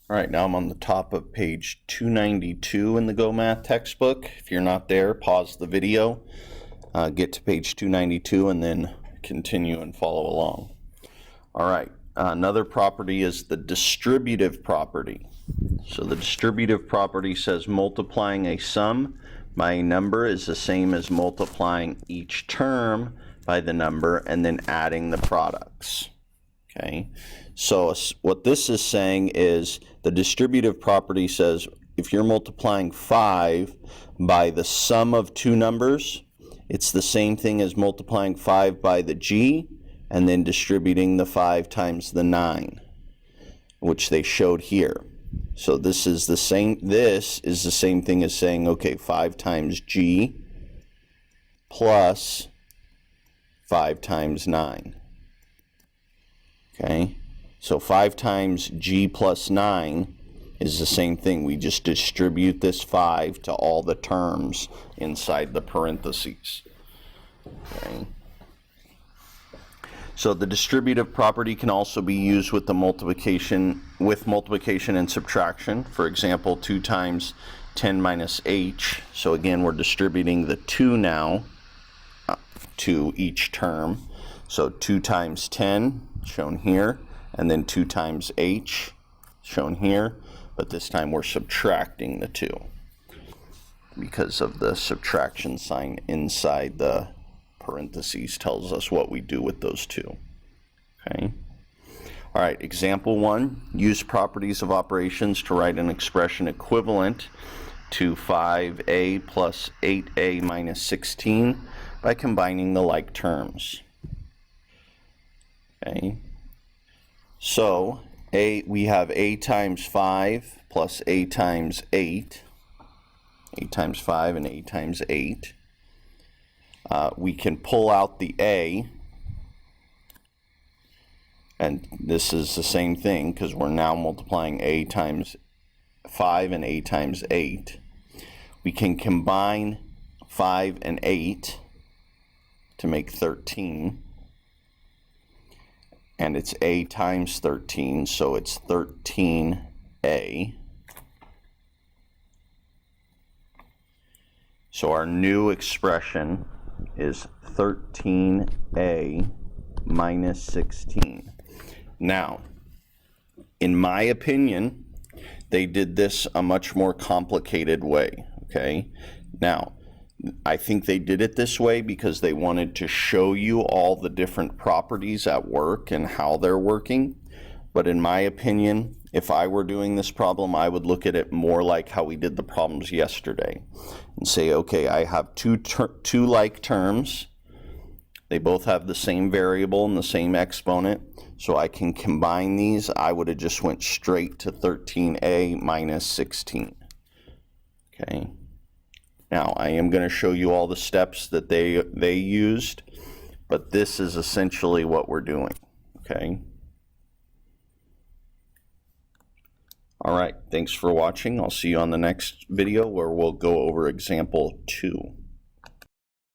All right, now I'm on the top of page 292 in the Go Math textbook. If you're not there, pause the video, get to page 292, and then continue and follow along. All right, another property is the distributive property. So the distributive property says multiplying a sum by a number is the same as multiplying each term by the number and then adding the products. Okay, so what this is saying is the distributive property says if you're multiplying 5 by the sum of two numbers, it's the same thing as multiplying 5 by the g and then distributing the 5 times the 9, which they showed here. So this is the same thing as saying, okay, 5 times g plus 5 times 9. Okay, so 5 times g plus 9 is the same thing. We just distribute this 5 to all the terms inside the parentheses. Okay. So the distributive property can also be used with the multiplication and subtraction. For example, 2 times 10 minus h. So again, we're distributing the 2 now to each term. So 2 times 10, shown here, and then 2 times h, shown here, but this time we're subtracting the 2 because of the subtraction sign inside the parentheses tells us what we do with those 2. Okay. All right, example 1, use properties of operations to write an expression equivalent to 5a plus 8a minus 16 by combining the like terms. Okay, so we have a times 5 plus a times 8, a times 5 and a times 8. We can pull out the a, and this is the same thing because we're now multiplying a times 5 and a times 8. We can combine 5 and 8 to make 13. And it's a times 13, so it's 13a. So our new expression is 13a minus 16. Now, in my opinion, they did this a much more complicated way, okay? Now, I think they did it this way because they wanted to show you all the different properties at work and how they're working. But in my opinion, if I were doing this problem, I would look at it more like how we did the problems yesterday and say, okay, I have two like terms. They both have the same variable and the same exponent, so I can combine these. I would have just went straight to 13a minus 16. Okay. Now, I am going to show you all the steps that they used, but this is essentially what we're doing, okay? All right, thanks for watching. I'll see you on the next video where we'll go over example 2.